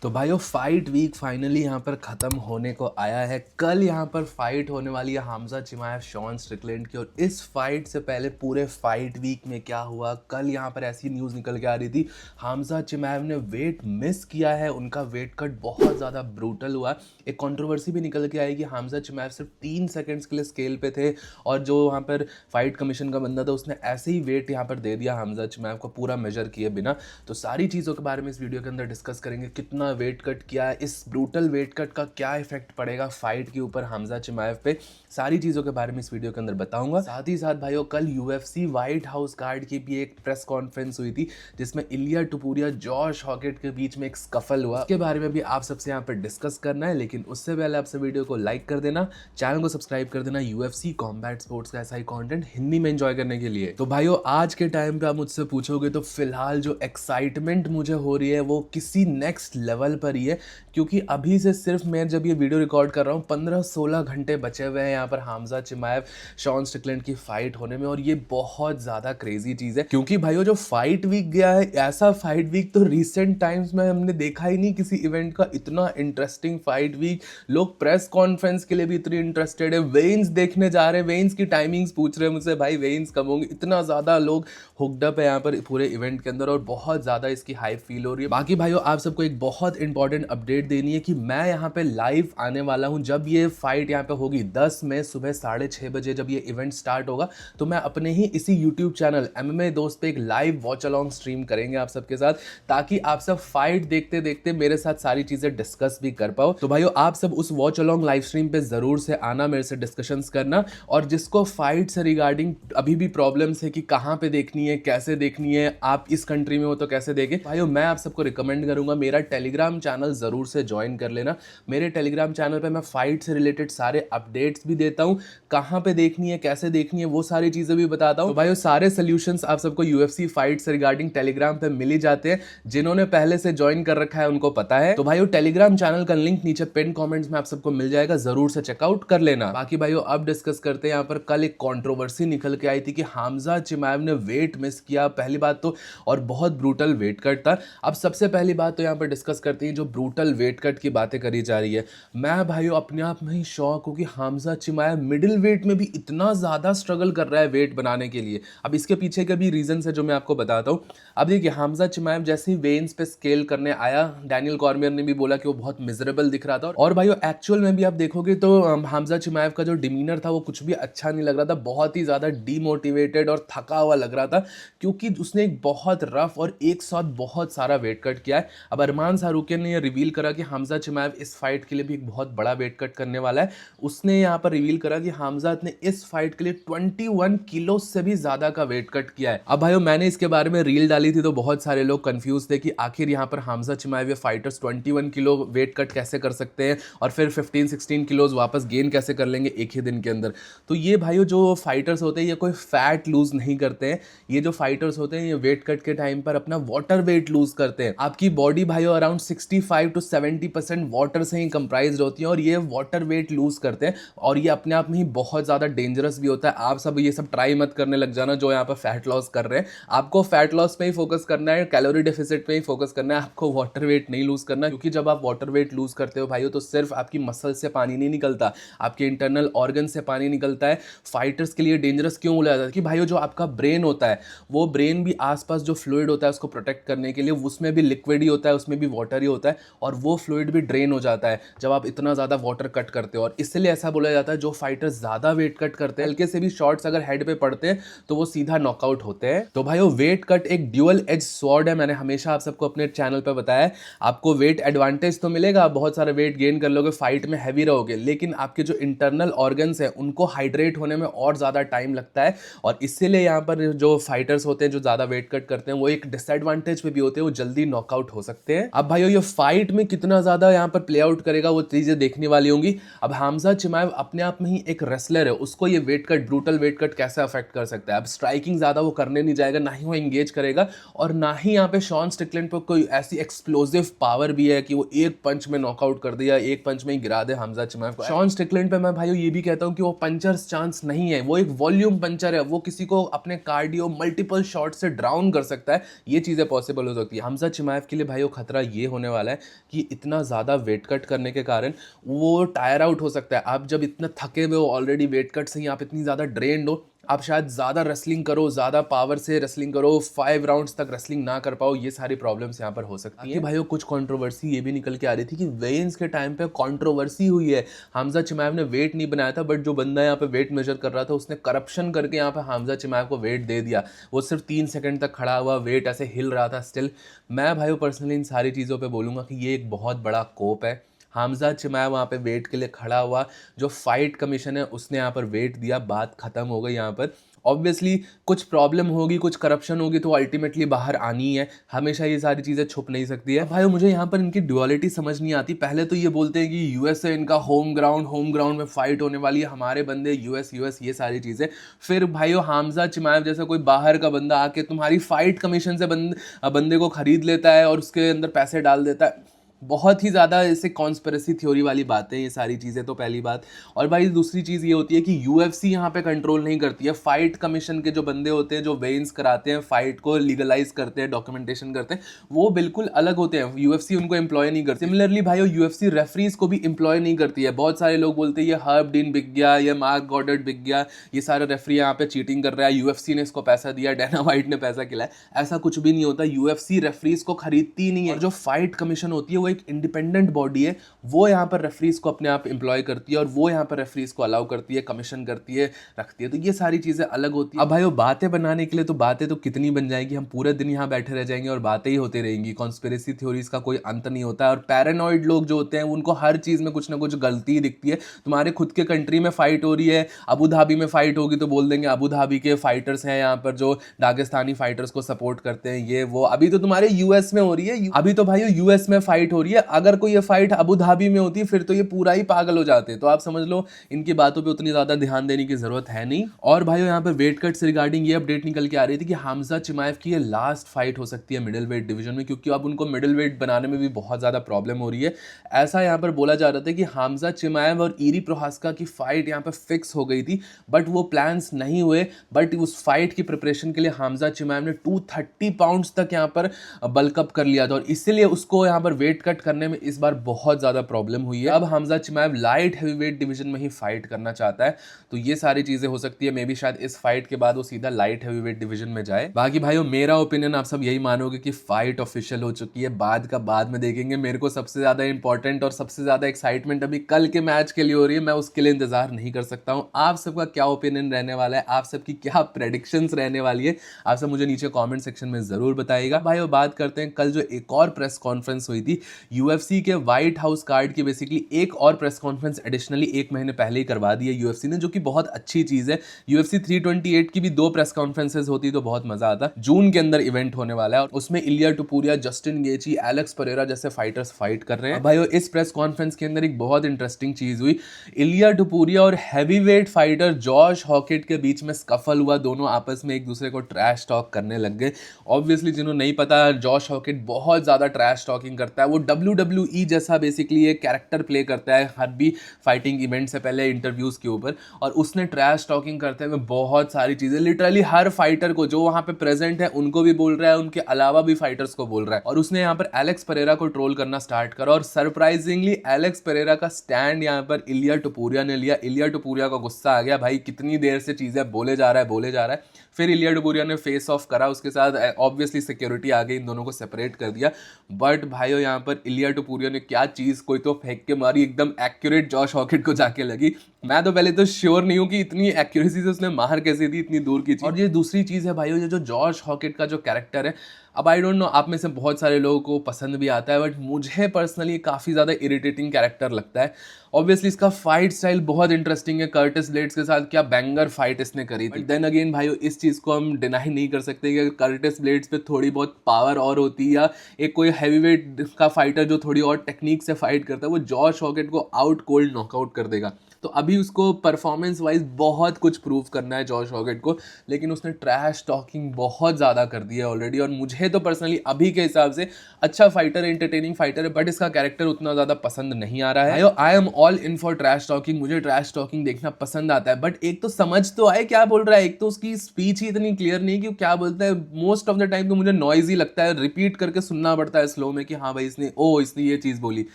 तो भाइयों fight week finally यहाँ पर ख़त्म होने को आया है। कल यहाँ पर फाइट होने वाली है हमजा चिमाएव शॉन स्ट्रिकलैंड की। और इस फाइट से पहले पूरे फाइट वीक में क्या हुआ, कल यहाँ पर ऐसी न्यूज़ निकल के आ रही थी हमजा चिमाएव ने वेट मिस किया है, उनका वेट कट बहुत ज़्यादा ब्रूटल हुआ। एक कंट्रोवर्सी भी निकल के आई कि हमजा चिमाएव सिर्फ 3 सेकंड्स के लिए स्केल पे थे और जो वहाँ पर फाइट कमीशन का बंदा था उसने ऐसे ही वेट यहाँ पर दे दिया हमजा चिमाएव को पूरा मेजर किए बिना। तो सारी चीज़ों के बारे में इस वीडियो के अंदर डिस्कस करेंगे, कितना वेट कट किया है, इस ब्रूटल वेट कट का क्या इफेक्ट पड़ेगा फाइट के ऊपर हमजा चिमाएव पे, सारी चीज़ों के बारे में इस वीडियो के अंदर बताऊंगा। साथ ही साथ भाइयों कल यूएफसी व्हाइट हाउस गार्ड की भी एक प्रेस कॉन्फ्रेंस हुई थी जिसमें इलिया टुपुरिया जॉश हॉकेट के बीच में एक स्कफल हुआ, उसके बारे में भी आप सबसे यहाँ पर डिस्कस करना है। लेकिन उससे पहले आपसे वीडियो को लाइक कर देना, चैनल को सब्सक्राइब कर देना यूएफसी कॉम्बैट स्पोर्ट्स का ऐसा ही कंटेंट हिंदी में एंजॉय करने के लिए। तो भाइयों आज के टाइम पे आप मुझसे पूछोगे तो फिलहाल जो एक्साइटमेंट मुझे हो रही है वो किसी नेक्स्ट लेवल पर ही है, क्योंकि अभी से सिर्फ मैं जब ये वीडियो रिकॉर्ड कर रहा हूँ 15-16 घंटे बचे हुए हैं यहाँ पर हमजा चिमाएव शॉन स्ट्रिकलैंड की फाइट होने में। और ये बहुत ज़्यादा क्रेजी चीज़ है क्योंकि भाइयों जो फाइट वीक गया है, ऐसा फाइट वीक तो रिसेंट टाइम्स में हमने देखा ही नहीं किसी इवेंट का। इतना इंटरेस्टिंग फाइट वीक, लोग प्रेस कॉन्फ्रेंस के लिए भी इतनी इंटरेस्टेड है, वेन्स देखने जा रहे हैं, वेन्स की टाइमिंग्स पूछ रहे हैं मुझसे, भाई वेन्स कब होंगे। इतना ज़्यादा लोग हुक्ड अप है यहाँ पर पूरे इवेंट के अंदर और बहुत ज़्यादा इसकी हाइप फील हो रही है। बाकी भाइयों आप सबको एक बहुत इंपॉर्टेंट अपडेट देनी है कि मैं यहाँ पे लाइव आने वाला हूँ जब ये फाइट यहाँ पे होगी 10 मई सुबह 6:30 बजे जब ये इवेंट स्टार्ट होगा। तो मैं अपने ही इसी यूट्यूब चैनल MMA दोस्त पे एक लाइव वॉच अलॉन्ग स्ट्रीम करेंगे आप सबके साथ, ताकि आप सब फाइट देखते देखते मेरे साथ सारी चीज़ें डिस्कस भी कर पाओ। तो भाइयों आप सब उस वॉच अलॉन्ग लाइव स्ट्रीम पे ज़रूर से आना, मेरे से डिस्कशंस करना। और जिसको फाइट से रिगार्डिंग अभी भी प्रॉब्लम्स है कि कहाँ पे देखनी है, कैसे देखनी है, आप इस कंट्री में हो तो कैसे देखें, भाइयों मैं आप सबको रिकमेंड करूंगा मेरा टेलीग्राम चैनल जरूर से ज्वाइन कर लेना। मेरे टेलीग्राम चैनल पे मैं फाइट से रिलेटेड सारे अपडेट्स भी देता हूं, कहां पे देखनी है, कैसे देखनी है, वो सारी चीजें भी बताता हूं। तो भाइयों सारे सोल्यूशंस आप सबको यूएफसी फाइट से रिगार्डिंग टेलीग्राम पे मिल ही जाते हैं, जिन्होंने पहले से ज्वाइन कर रखा है उनको पता है। तो भाइयों टेलीग्राम चैनल का लिंक नीचे पिन कमेंट्स में आप सबको मिल जाएगा, जरूर से चेकआउट कर लेना। बाकी भाइयों अब डिस्कस करते हैं यहाँ पर कल एक कंट्रोवर्सी निकल के आई थी कि हमजा चिमाएव ने वेट मिस किया, पहली बात तो, और बहुत ब्रूटल वेट कट था। अब सबसे पहली बात तो यहाँ पर डिस्कस करते हैं जो ब्रूटल वेट कट की बातें करी जा रही है। मैं भाइयों अपने आप में ही शॉक हूँ कि हमजा चिमाएव मिडिल वेट में भी इतना ज़्यादा स्ट्रगल कर रहा है वेट बनाने के लिए। अब इसके पीछे के भी रीजंस है जो मैं आपको बताता हूँ। अब देखिए हमजा चिमाएव जैसे ही वेन्स पे स्केल करने आया, डैनियल कॉर्मियर ने भी बोला कि वो बहुत मिजरेबल दिख रहा था। और भाइयों एक्चुअल में भी आप देखोगे तो हमजा चिमाएव का जो डिमीनर था वो कुछ भी अच्छा नहीं लग रहा था, बहुत ही ज़्यादा डीमोटिवेटेड और थका हुआ लग रहा था, क्योंकि उसने एक बहुत रफ और एक साथ बहुत सारा वेट कट किया है। अब अरमान शाहरुखियन ने यह रिवील करा कि हमजा चिमाएव इस फाइट के लिए भी एक बहुत बड़ा वेट कट करने वाला है। उसने यहाँ पर रिवील करा कि हमजा ने इस फाइट के लिए 21 किलो से भी ज्यादा का वेट कट किया है। अब भाइयों मैंने इसके बारे में रील डाली थी तो बहुत सारे लोग कंफ्यूज थे कि आखिर यहाँ पर हमजा चिमाएव ये फाइटर्स 21 किलो वेट कट कैसे कर सकते हैं और फिर 15-16 किलोज वापस गेन कैसे कर लेंगे एक ही दिन के अंदर। तो ये भाइयों जो फाइटर्स होते हैं ये कोई फैट लूज नहीं करते हैं, ये जो फाइटर्स होते हैं ये वेट कट के टाइम पर अपना वाटर वेट लूज करते हैं। आपकी बॉडी भाइयों अराउंड 65 to 70% वाटर से ही कंप्राइज्ड होती है और ये वाटर वेट लूज करते हैं और ये अपने आप में ही बहुत ज़्यादा डेंजरस भी होता है। आप सब ये सब ट्राई मत करने लग जाना जो यहाँ पर फैट लॉस कर रहे हैं। आपको फैट लॉस पे ही फोकस करना है, कैलोरी डेफिसिट पे ही फोकस करना है, आपको वाटर वेट नहीं लूज करना, क्योंकि जब आप वाटर वेट लूज करते हो भाइयों तो सिर्फ आपकी मसल से पानी नहीं निकलता, आपके इंटरनल ऑर्गन से पानी निकलता है। फाइटर्स के लिए डेंजरस क्यों बोला जाता है कि भाइयों जो आपका ब्रेन होता है वो ब्रेन भी आसपास जो फ्लूइड होता है उसको प्रोटेक्ट करने के लिए उसमें भी लिक्विड ही होता है, उसमें भी वाटर ही होता है और वो फ्लूइड भी ड्रेन हो जाता है जब आप इतना ज़्यादा वाटर कट करते हो। और इसलिए ऐसा बोला जाता है जो फाइटर्स ज़्यादा वेट कट करते हैं, हल्के से भी शॉट्स अगर हेड पे पड़ते हैं तो वो सीधा नॉकआउट होते हैं। तो भाइयों वेट कट एक ड्यूअल एज स्वॉर्ड है, मैंने हमेशा आप सबको अपने चैनल पर बताया है। आपको वेट एडवांटेज तो मिलेगा, आप बहुत सारे वेट गेन कर लोगे, फाइट में हैवी रहोगे, लेकिन आपके जो इंटरनल ऑर्गन्स हैं उनको हाइड्रेट होने में और ज़्यादा टाइम लगता है और इसीलिए यहाँ पर जो फाइटर्स होते हैं जो ज़्यादा वेट कट करते हैं वो एक डिसएडवांटेज पे भी होते हैं, वो जल्दी नॉकआउट हो सकते हैं। अब भाइयों ये फाइट में कितना ज़्यादा यहाँ पर प्ले आउट करेगा वो चीज़ें देखने वाली होंगी। अब हमजा चिमाएव अपने आप में ही एक रेसलर है, उसको ये weight cut, brutal weight cut कैसे अफेक्ट कर सकता है। अब स्ट्राइकिंग ज़्यादा वो करने नहीं जाएगा, ना ही वो एंगेज करेगा और ना ही यहाँ पे शॉन स्ट्रिकलैंड पर कोई ऐसी एक्सप्लोसिव पावर भी है कि वो एक पंच में नॉकआउट कर दे या एक पंच में ही गिरा दे हमजा चिमाएव को। शॉन स्ट्रिकलैंड पे मैं भाइयों ये भी कहता हूँ कि वो पंचर्स चांस नहीं है, वो एक वॉल्यूम पंचर है, वो किसी को अपने कार्डियो मल्टीपल शॉट से ड्राउन कर सकता है, ये चीज़ें पॉसिबल हो सकती है। हमजा चिमाएव के लिए भाइयों खतरा ये होने वाला है कि इतना ज़्यादा वेट कट करने के कारण वो टायर आउट हो सकता है। आप जब इतना थके हुए हो ऑलरेडी वेट कट से ही, आप इतनी ज़्यादा ड्रेन्ड हो, आप शायद ज़्यादा रेसलिंग करो, ज़्यादा पावर से रेसलिंग करो, 5 राउंड्स तक रेसलिंग ना कर पाओ, ये सारी प्रॉब्लम्स यहाँ पर हो सकती है। भाइयों कुछ कंट्रोवर्सी ये भी निकल के आ रही थी कि वेन्स के टाइम पे कंट्रोवर्सी हुई है। हमजा चिमाएव ने वेट नहीं बनाया था, बट जो बंदा यहाँ पे वेट मेजर कर रहा था उसने करप्शन करके यहाँ पे हमजा चिमाएव को वेट दे दिया। वो सिर्फ 3 सेकंड तक खड़ा हुआ, वेट ऐसे हिल रहा था स्टिल। मैं भाइयों पर्सनली इन सारी चीज़ों पर बोलूँगा कि ये एक बहुत बड़ा कोप है। हमजा चिमाएव वहाँ पे वेट के लिए खड़ा हुआ, जो फाइट कमीशन है उसने यहाँ पर वेट दिया, बात खत्म हो गई। यहाँ पर ऑब्वियसली कुछ प्रॉब्लम होगी, कुछ करप्शन होगी तो अल्टीमेटली बाहर आनी है, हमेशा ये सारी चीज़ें छुप नहीं सकती है। भाई मुझे यहाँ पर इनकी ड्युअलिटी समझ नहीं आती। पहले तो ये बोलते हैं कि यूएस है इनका होम ग्राउंड में फाइट होने वाली है, हमारे बंदे यूएस ये सारी चीज़ें। फिर भाइयों हमजा चिमाएव जैसा कोई बाहर का बंदा आके तुम्हारी फाइट कमीशन से बंदे को खरीद लेता है और उसके अंदर पैसे डाल देता है। बहुत ही ज़्यादा ऐसे कॉन्स्पिरेसी थ्योरी वाली बातें ये सारी चीज़ें, तो पहली बात। और भाई दूसरी चीज़ ये होती है कि यूएफसी यहाँ पे कंट्रोल नहीं करती है। फाइट कमीशन के जो बंदे होते हैं, जो वेन्स कराते हैं, फाइट को लीगलाइज करते हैं, डॉक्यूमेंटेशन करते हैं, वो बिल्कुल अलग होते हैं। यूएफसी उनको एम्प्लॉय नहीं करती। सिमिलरली भाई यूएफसी रेफरीज को भी एम्प्लॉय नहीं करती है। बहुत सारे लोग बोलते हैं ये हर्ब डीन बिक गया, ये मार्क गॉडर्ड बिक गया, ये सारे रेफरी यहाँ पे चीटिंग कर रहा है, यूएफसी ने इसको पैसा दिया, डैना वाइट ने पैसा खिलाया। ऐसा कुछ भी नहीं होता। यूएफसी रेफरीज को खरीदती ही नहीं है। और जो फाइट कमीशन होती है वो एक इंडिपेंडेंट बॉडी है, वो यहाँ पर रेफरीज को अपने आप एम्प्लॉय करती है और वो यहाँ पर रेफरीज को अलाउ करती है, कमीशन करती है, रखती है। तो ये सारी चीज़ें अलग होती है। अब भाई वो बातें बनाने के लिए तो बातें तो कितनी बन जाएगी, हम पूरे दिन यहाँ बैठे रह जाएंगे और बातें ही होती रहेंगी। कॉन्स्पिरेसी थ्योरीज का कोई अंत नहीं होता है। और पैरानॉइड लोग जो होते हैं उनको हर चीज़ में कुछ ना कुछ गलती दिखती है। तुम्हारे खुद के कंट्री में फाइट हो रही है, अबू धाबी में फाइट होगी तो बोल देंगे अबू धाबी के फाइटर्स हैं यहाँ पर जो दागिस्तानी फाइटर्स को सपोर्ट करते हैं, ये वो। अभी तो तुम्हारे यूएस में हो रही है, अभी तो भाई यूएस में फाइट हो रही है। अगर कोई ये फाइट अबू धाबी में होती फिर तो ये पूरा ही पागल हो जाते। तो आप समझ लो इनकी बातों पे उतनी ज्यादा ध्यान देने की जरूरत है नहीं। और भाइयों यहाँ पे वेट कट से रिगार्डिंग ये अपडेट निकल के आ रही थी कि हमजा चिमाएव की ये लास्ट फाइट हो सकती है मिडिल वेट डिवीजन में, क्योंकि अब उनको मिडिल वेट बनाने में भी बहुत ज्यादा प्रॉब्लम हो रही है। ऐसा यहाँ पर बोला जा रहा था कि हमजा चिमाएव और ईरी प्रोहास्का की फाइट यहाँ पे फिक्स हो गई थी, बट वो प्लान्स नहीं हुए। बट उस फाइट की प्रिपरेशन के लिए हमजा चिमाएव ने 230 पाउंड्स तक यहाँ पर बल्कअप कर लिया था और इसीलिए उसको यहाँ पर वेट कट करने में इस बार बहुत ज़्यादा प्रॉब्लम हुई है। अब हमजा चिमाएव लाइट हैवीवेट डिवीजन में ही फाइट करना चाहता है, तो ये सारी चीज़ें हो सकती है। मे बी शायद इस फाइट के बाद वो सीधा लाइट हैवीवेट डिवीजन में जाए। बाकी भाइयों मेरा ओपिनियन आप सब यही मानोगे कि फाइट ऑफिशियल हो चुकी है, बाद का बाद में देखेंगे। मेरे को सबसे ज़्यादा इंपॉर्टेंट और सबसे ज़्यादा एक्साइटमेंट अभी कल के मैच के लिए हो रही है, मैं उसके लिए इंतजार नहीं कर सकता हूँ। आप सबका क्या ओपिनियन रहने वाला है, आप सबकी क्या प्रेडिक्शंस रहने वाली है, आप सब मुझे नीचे कमेंट सेक्शन में ज़रूर बताइएगा। भाई बात करते हैं कल जो एक और प्रेस कॉन्फ्रेंस हुई थी यूएफसी के व्हाइट हाउस कार्ड की। बेसिकली एक और प्रेस कॉन्फ्रेंस एडिशनली 1 महीने पहले ही करवा दी है यूएफसी ने, जो कि बहुत अच्छी चीज़ है। यूएफसी 328 की भी 2 प्रेस कॉन्फ्रेंसेज होती तो बहुत मजा आता। जून के अंदर इवेंट होने वाला है और उसमें Ilia Topuria, Justin Gaethje, Alex Pereira जैसे फाइटर्स फाइट कर रहे हैं। भाई इस प्रेस कॉन्फ्रेंस के अंदर एक बहुत इंटरेस्टिंग चीज हुई। इलिया टुपुरिया और हैवीवेट फाइटर जॉश हॉकेट के बीच में स्कफल हुआ। दोनों आपस में एक दूसरे को ट्रैश टॉक करने लग गए। ऑब्वियसली जिन्होंने नहीं पता, जॉश हॉकेट बहुत ज्यादा ट्रैश टॉकिंग करता है। वो WWE जैसा बेसिकली एक कैरेक्टर प्ले करता है हर भी फाइटिंग इवेंट से पहले इंटरव्यूज के ऊपर, और उसने ट्रैश टॉकिंग करते हुए बहुत सारी चीजें लिटरली हर फाइटर को जो वहां पे प्रेजेंट है उनको भी बोल रहा है, उनके अलावा भी फाइटर्स को बोल रहा है। और उसने यहाँ पर एलेक्स परेरा को ट्रोल करना स्टार्ट करा और सरप्राइजिंगली एलेक्स परेरा का स्टैंड यहाँ पर इलिया टुपुरिया ने लिया। इलिया टुपुरिया को गुस्सा आ गया, भाई कितनी देर से चीजें बोले जा रहा है। फिर इलिया टुपुरिया ने फेस ऑफ करा उसके साथ। ऑब्वियसली सिक्योरिटी आ गई, इन दोनों को सेपरेट कर दिया। बट भाइयों यहाँ पर इलिया टुपुरिया ने क्या चीज कोई तो फेंक के मारी, एकदम एक्यूरेट जॉश हॉकेट को जाके लगी। मैं तो पहले तो श्योर नहीं हूं कि इतनी एक्यूरेसी से उसने मार कैसे दी, इतनी दूर की चीज। और ये दूसरी चीज है भाइयों, ये जो जॉश हॉकेट का जो कैरेक्टर है, अब आई डोंट नो आप में से बहुत सारे लोगों को पसंद भी आता है, बट मुझे पर्सनली काफ़ी ज़्यादा इरिटेटिंग कैरेक्टर लगता है। ऑब्वियसली इसका फाइट स्टाइल बहुत इंटरेस्टिंग है, कर्टिस ब्लेड्स के साथ क्या बैंगर फाइट इसने करी थी। देन अगेन भाइयों इस चीज़ को हम डिनाई नहीं कर सकते कि कर्टिस ब्लेड्स पे थोड़ी बहुत पावर और होती, या एक कोई हैवीवेट का फाइटर जो थोड़ी और टेक्निक से फाइट करता है, वो जॉश हॉकेट को आउट कोल्ड नॉकआउट कर देगा। तो अभी उसको परफॉर्मेंस वाइज बहुत कुछ प्रूव करना है जॉश हॉगेट को, लेकिन उसने ट्रैश टॉकिंग बहुत ज़्यादा कर दी है ऑलरेडी। और मुझे तो पर्सनली अभी के हिसाब से अच्छा फाइटर है, एंटरटेनिंग फाइटर है, बट इसका कैरेक्टर उतना ज़्यादा पसंद नहीं आ रहा है। I am all in for trash talking, मुझे ट्रैश टॉकिंग देखना पसंद आता है, बट एक तो समझ तो आए क्या बोल रहा है, एक तो उसकी स्पीच ही इतनी क्लियर नहीं कि क्या बोलता है। मोस्ट ऑफ द टाइम तो मुझे नॉइजी लगता है, रिपीट करके सुनना पड़ता है स्लो में कि हाँ भाई इसने ये चीज़ बोली।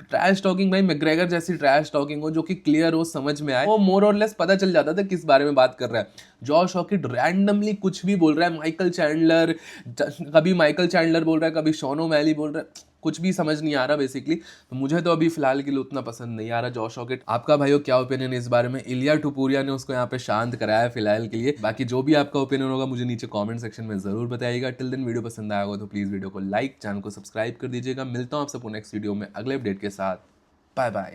ट्रैश टॉकिंग भाई मैकग्रेगर जैसी ट्रैश टॉकिंग हो जो कि क्लियर हो, समझ में आए, वो मोर और लेस पता चल जाता था किस बारे में बात कर रहा है। जॉश हॉकिट रैंडमली कुछ भी बोल रहा है, माइकल चैंडलर, कभी माइकल चैंडलर बोल रहा है, कभी शॉन ओमैली बोल रहा है, कुछ भी समझ नहीं आ रहा बेसिकली। तो मुझे तो अभी फिलहाल के लिए उतना पसंद नहीं आ रहा जॉश हॉकिट। आपका भाइयों क्या ओपिनियन है इस बारे में? इलिया टुपुरिया ने उसको यहाँ पे शांत कराया है फिलहाल के लिए। बाकी जो भी आपका ओपिनियन होगा मुझे नीचे कमेंट सेक्शन में जरूर बताइएगा। टिल देन वीडियो पसंद आया होगा तो प्लीज वीडियो को लाइक, चैनल को सब्सक्राइब कर दीजिएगा। मिलता हूँ आपसे नेक्स्ट वीडियो में अगले अपडेट के साथ। Bye bye.